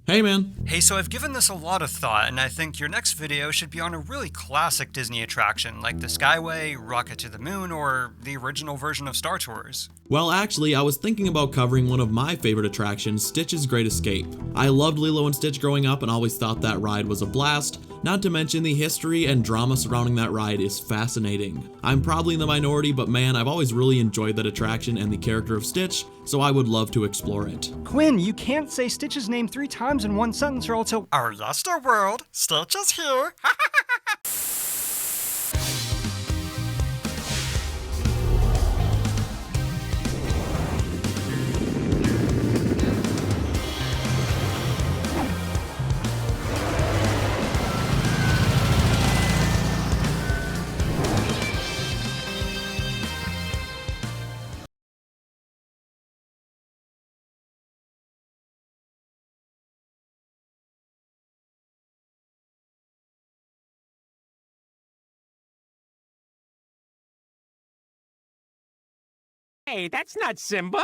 Hey man. Hey, so I've given this a lot of thought, and I think your next video should be on a really classic Disney attraction, like the Skyway, Rocket to the Moon, or the original version of Star Tours. Well, actually, I was thinking about covering one of my favorite attractions, Stitch's Great Escape. I loved Lilo and Stitch growing up and always thought that ride was a blast, not to mention the history and drama surrounding that ride is fascinating. I'm probably in the minority, but man, I've always really enjoyed that attraction and the character of Stitch, so I would love to explore it. Quinn, you can't say Stitch's name 3 times in one sentence or else he'll— Our Yester World, Stitch is here! Hey, that's not Simba.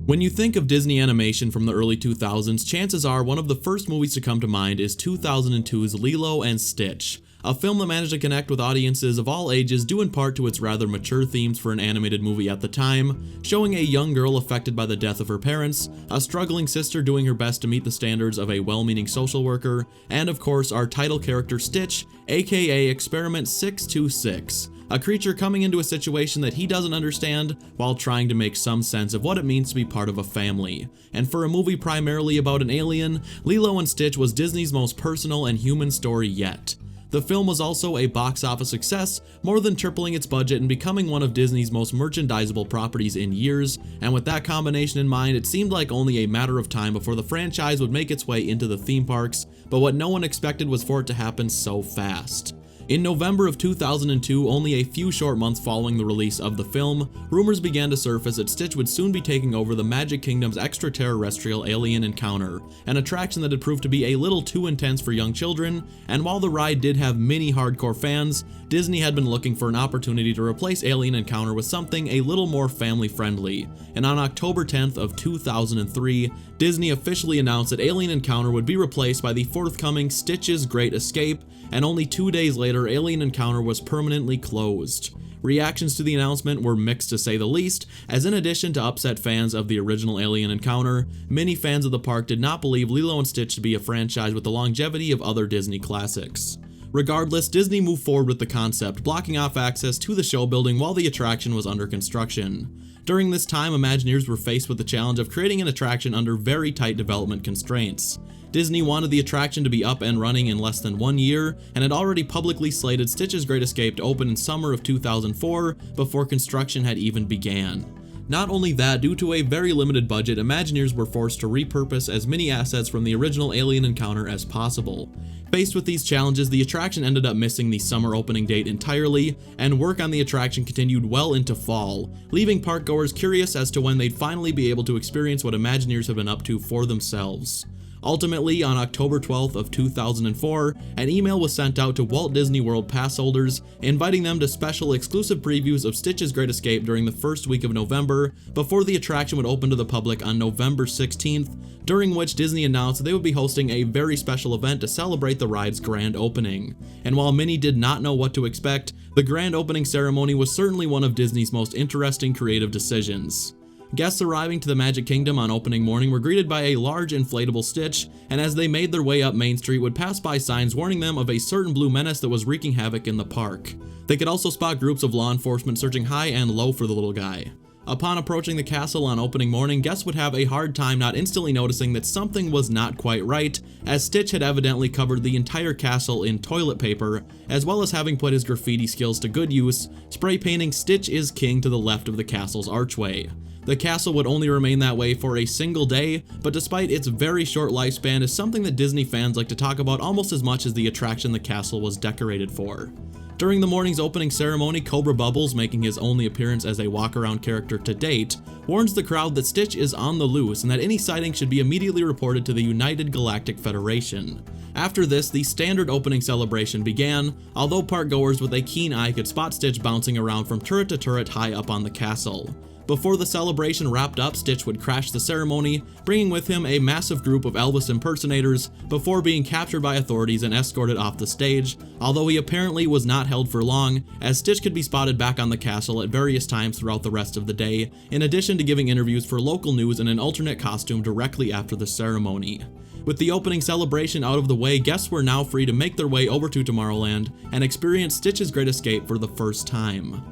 When you think of Disney animation from the early 2000s, chances are one of the first movies to come to mind is 2002's Lilo and Stitch, a film that managed to connect with audiences of all ages due in part to its rather mature themes for an animated movie at the time, showing a young girl affected by the death of her parents, a struggling sister doing her best to meet the standards of a well-meaning social worker, and of course our title character Stitch, aka Experiment 626, a creature coming into a situation that he doesn't understand while trying to make some sense of what it means to be part of a family. And for a movie primarily about an alien, Lilo and Stitch was Disney's most personal and human story yet. The film was also a box office success, more than tripling its budget and becoming one of Disney's most merchandisable properties in years, and with that combination in mind, it seemed like only a matter of time before the franchise would make its way into the theme parks, but what no one expected was for it to happen so fast. In November of 2002, only a few short months following the release of the film, rumors began to surface that Stitch would soon be taking over the Magic Kingdom's extraterrestrial alien encounter, an attraction that had proved to be a little too intense for young children, and while the ride did have many hardcore fans, Disney had been looking for an opportunity to replace Alien Encounter with something a little more family friendly, and on October 10th of 2003, Disney officially announced that Alien Encounter would be replaced by the forthcoming Stitch's Great Escape, and only 2 days later, Alien Encounter was permanently closed. Reactions to the announcement were mixed to say the least, as in addition to upset fans of the original Alien Encounter, many fans of the park did not believe Lilo and Stitch to be a franchise with the longevity of other Disney classics. Regardless, Disney moved forward with the concept, blocking off access to the show building while the attraction was under construction. During this time, Imagineers were faced with the challenge of creating an attraction under very tight development constraints. Disney wanted the attraction to be up and running in less than 1 year, and had already publicly slated Stitch's Great Escape to open in summer of 2004 before construction had even began. Not only that, due to a very limited budget, Imagineers were forced to repurpose as many assets from the original Alien Encounter as possible. Faced with these challenges, the attraction ended up missing the summer opening date entirely, and work on the attraction continued well into fall, leaving parkgoers curious as to when they'd finally be able to experience what Imagineers have been up to for themselves. Ultimately, on October 12th of 2004, an email was sent out to Walt Disney World pass holders, inviting them to special exclusive previews of Stitch's Great Escape during the first week of November, before the attraction would open to the public on November 16th, during which Disney announced they would be hosting a very special event to celebrate the ride's grand opening. And while many did not know what to expect, the grand opening ceremony was certainly one of Disney's most interesting creative decisions. Guests arriving to the Magic Kingdom on opening morning were greeted by a large inflatable Stitch, and as they made their way up Main Street would pass by signs warning them of a certain blue menace that was wreaking havoc in the park. They could also spot groups of law enforcement searching high and low for the little guy. Upon approaching the castle on opening morning, guests would have a hard time not instantly noticing that something was not quite right, as Stitch had evidently covered the entire castle in toilet paper, as well as having put his graffiti skills to good use, spray painting "Stitch is King" to the left of the castle's archway. The castle would only remain that way for a single day, but despite its very short lifespan is something that Disney fans like to talk about almost as much as the attraction the castle was decorated for. During the morning's opening ceremony, Cobra Bubbles, making his only appearance as a walk-around character to date, warns the crowd that Stitch is on the loose and that any sighting should be immediately reported to the United Galactic Federation. After this, the standard opening celebration began, although park-goers with a keen eye could spot Stitch bouncing around from turret to turret high up on the castle. Before the celebration wrapped up, Stitch would crash the ceremony, bringing with him a massive group of Elvis impersonators before being captured by authorities and escorted off the stage, although he apparently was not held for long, as Stitch could be spotted back on the castle at various times throughout the rest of the day, in addition to giving interviews for local news in an alternate costume directly after the ceremony. With the opening celebration out of the way, guests were now free to make their way over to Tomorrowland and experience Stitch's Great Escape for the first time.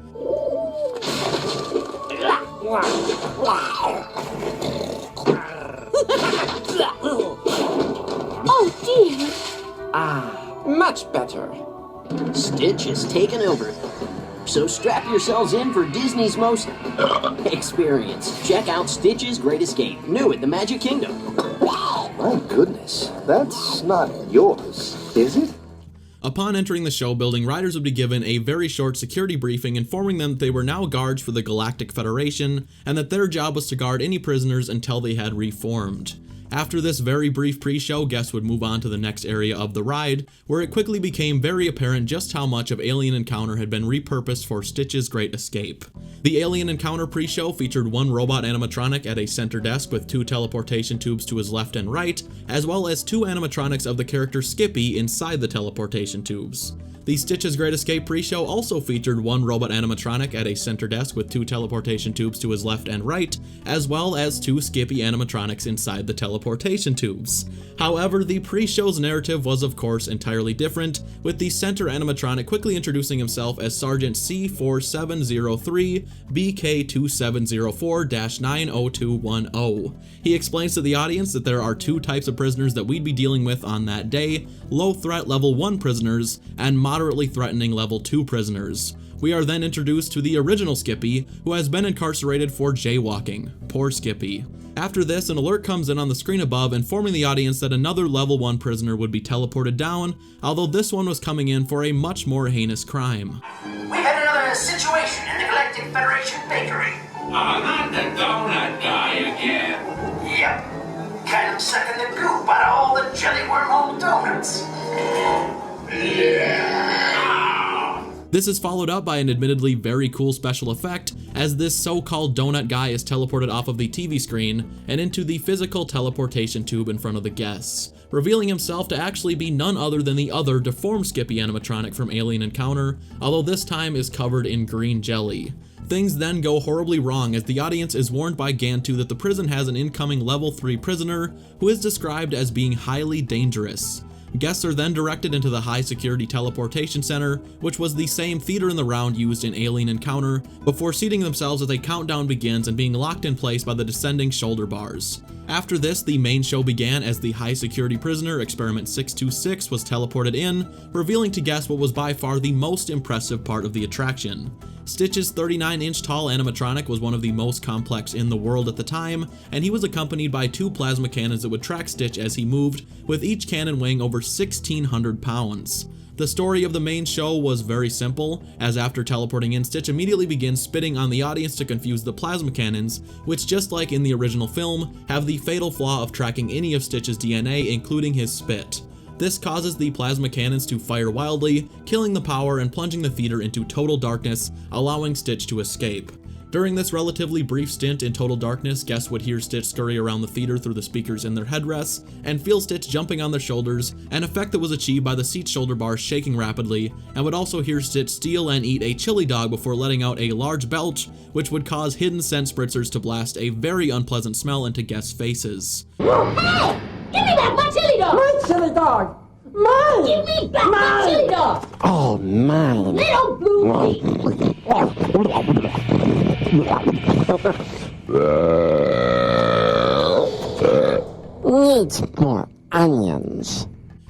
Oh dear! Ah, much better. Stitch has taken over. So strap yourselves in for Disney's most experience. Check out Stitch's Great Escape, new at the Magic Kingdom. My goodness, that's not yours, is it? Upon entering the show building, riders would be given a very short security briefing informing them that they were now guards for the Galactic Federation and that their job was to guard any prisoners until they had reformed. After this very brief pre-show, guests would move on to the next area of the ride, where it quickly became very apparent just how much of Alien Encounter had been repurposed for Stitch's Great Escape. The Alien Encounter pre-show featured one robot animatronic at a center desk with 2 teleportation tubes to his left and right, as well as 2 animatronics of the character Skippy inside the teleportation tubes. The Stitch's Great Escape pre-show also featured one robot animatronic at a center desk with 2 teleportation tubes to his left and right, as well as 2 Skippy animatronics inside the teleportation tubes. However, the pre-show's narrative was of course entirely different, with the center animatronic quickly introducing himself as Sergeant C4703 BK2704-90210. He explains to the audience that there are 2 types of prisoners that we'd be dealing with on that day: low threat level 1 prisoners and moderately threatening level 2 prisoners. We are then introduced to the original Skippy, who has been incarcerated for jaywalking. Poor Skippy. After this, an alert comes in on the screen above informing the audience that another level 1 prisoner would be teleported down, although this one was coming in for a much more heinous crime. We had another situation in the Galactic Federation bakery. Oh, not the donut guy again. Yep. Kind of sucking the goop out of all the jelly wormhole donuts. This is followed up by an admittedly very cool special effect, as this so-called donut guy is teleported off of the TV screen and into the physical teleportation tube in front of the guests, revealing himself to actually be none other than the other deformed Skippy animatronic from Alien Encounter, although this time is covered in green jelly. Things then go horribly wrong as the audience is warned by Gantu that the prison has an incoming level 3 prisoner who is described as being highly dangerous. Guests are then directed into the high security teleportation center, which was the same theater in the round used in Alien Encounter, before seating themselves as a countdown begins and being locked in place by the descending shoulder bars. After this, the main show began as the high security prisoner, Experiment 626, was teleported in, revealing to guests what was by far the most impressive part of the attraction. Stitch's 39-inch tall animatronic was one of the most complex in the world at the time, and he was accompanied by 2 plasma cannons that would track Stitch as he moved, with each cannon weighing over 1,600 pounds. The story of the main show was very simple, as after teleporting in, Stitch immediately begins spitting on the audience to confuse the plasma cannons, which, just like in the original film, have the fatal flaw of tracking any of Stitch's DNA, including his spit. This causes the plasma cannons to fire wildly, killing the power and plunging the theater into total darkness, allowing Stitch to escape. During this relatively brief stint in total darkness, guests would hear Stitch scurry around the theater through the speakers in their headrests, and feel Stitch jumping on their shoulders, an effect that was achieved by the seat shoulder bars shaking rapidly, and would also hear Stitch steal and eat a chili dog before letting out a large belch, which would cause hidden scent spritzers to blast a very unpleasant smell into guests' faces. Hey! Give me back my chili dog! My chili dog! Mine! Give me back my chili dog! Oh, man. Little blue Needs more onions.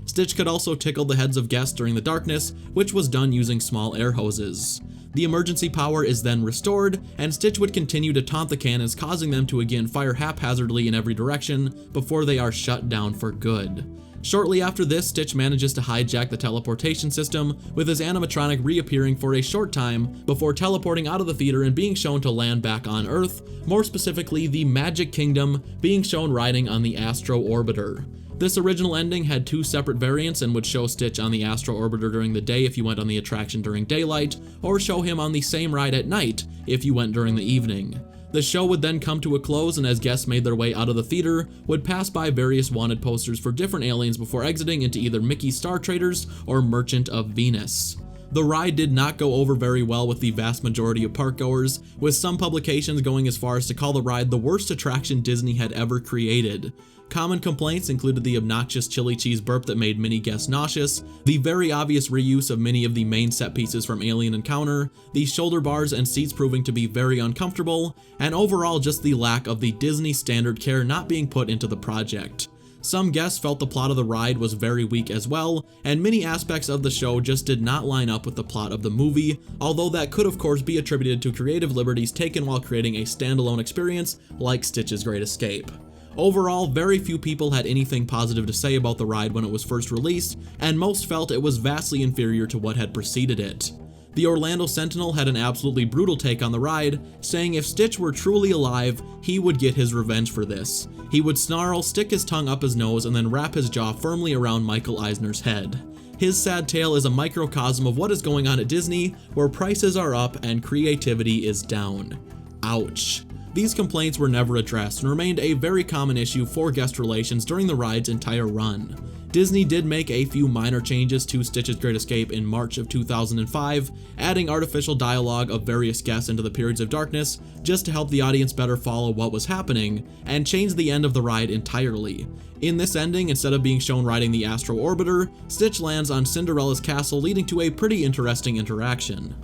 Stitch could also tickle the heads of guests during the darkness, which was done using small air hoses. The emergency power is then restored, and Stitch would continue to taunt the cannons, causing them to again fire haphazardly in every direction before they are shut down for good. Shortly after this, Stitch manages to hijack the teleportation system, with his animatronic reappearing for a short time before teleporting out of the theater and being shown to land back on Earth, more specifically the Magic Kingdom, being shown riding on the Astro Orbiter. This original ending had two separate variants and would show Stitch on the Astro Orbiter during the day if you went on the attraction during daylight, or show him on the same ride at night if you went during the evening. The show would then come to a close, and as guests made their way out of the theater, would pass by various wanted posters for different aliens before exiting into either Mickey Star Traders or Merchant of Venus. The ride did not go over very well with the vast majority of parkgoers, with some publications going as far as to call the ride the worst attraction Disney had ever created. Common complaints included the obnoxious chili cheese burp that made many guests nauseous, the very obvious reuse of many of the main set pieces from Alien Encounter, the shoulder bars and seats proving to be very uncomfortable, and overall just the lack of the Disney standard care not being put into the project. Some guests felt the plot of the ride was very weak as well, and many aspects of the show just did not line up with the plot of the movie, although that could of course be attributed to creative liberties taken while creating a standalone experience like Stitch's Great Escape. Overall, very few people had anything positive to say about the ride when it was first released, and most felt it was vastly inferior to what had preceded it. The Orlando Sentinel had an absolutely brutal take on the ride, saying if Stitch were truly alive, he would get his revenge for this. He would snarl, stick his tongue up his nose, and then wrap his jaw firmly around Michael Eisner's head. His sad tale is a microcosm of what is going on at Disney, where prices are up and creativity is down. Ouch. These complaints were never addressed and remained a very common issue for guest relations during the ride's entire run. Disney did make a few minor changes to Stitch's Great Escape in March of 2005, adding artificial dialogue of various guests into the periods of darkness just to help the audience better follow what was happening, and changed the end of the ride entirely. In this ending, instead of being shown riding the Astro Orbiter, Stitch lands on Cinderella's castle, leading to a pretty interesting interaction.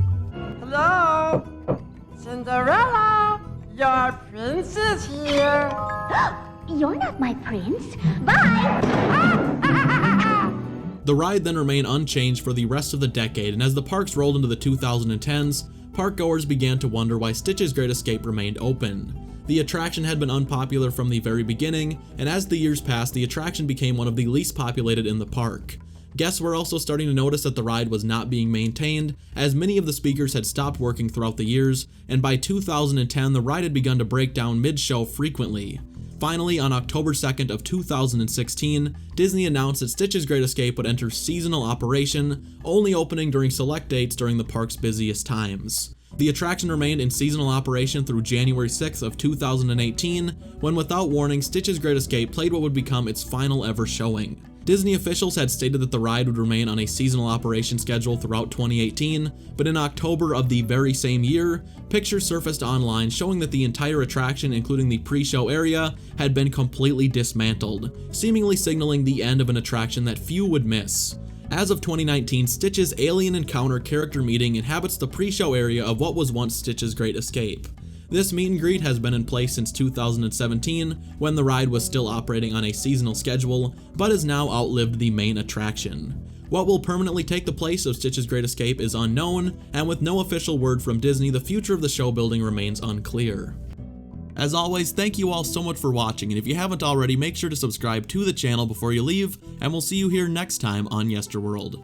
Hello? Cinderella? Your prince is here. You're not my prince. Bye! The ride then remained unchanged for the rest of the decade, and as the parks rolled into the 2010s, parkgoers began to wonder why Stitch's Great Escape remained open. The attraction had been unpopular from the very beginning, and as the years passed, the attraction became one of the least populated in the park. Guests were also starting to notice that the ride was not being maintained, as many of the speakers had stopped working throughout the years, and by 2010 the ride had begun to break down mid-show frequently. Finally, on October 2nd of 2016, Disney announced that Stitch's Great Escape would enter seasonal operation, only opening during select dates during the park's busiest times. The attraction remained in seasonal operation through January 6th of 2018, when without warning, Stitch's Great Escape played what would become its final ever showing. Disney officials had stated that the ride would remain on a seasonal operation schedule throughout 2018, but in October of the very same year, pictures surfaced online showing that the entire attraction, including the pre-show area, had been completely dismantled, seemingly signaling the end of an attraction that few would miss. As of 2019, Stitch's Alien Encounter character meeting inhabits the pre-show area of what was once Stitch's Great Escape. This meet and greet has been in place since 2017, when the ride was still operating on a seasonal schedule, but has now outlived the main attraction. What will permanently take the place of Stitch's Great Escape is unknown, and with no official word from Disney, the future of the show building remains unclear. As always, thank you all so much for watching, and if you haven't already, make sure to subscribe to the channel before you leave, and we'll see you here next time on Yesterworld.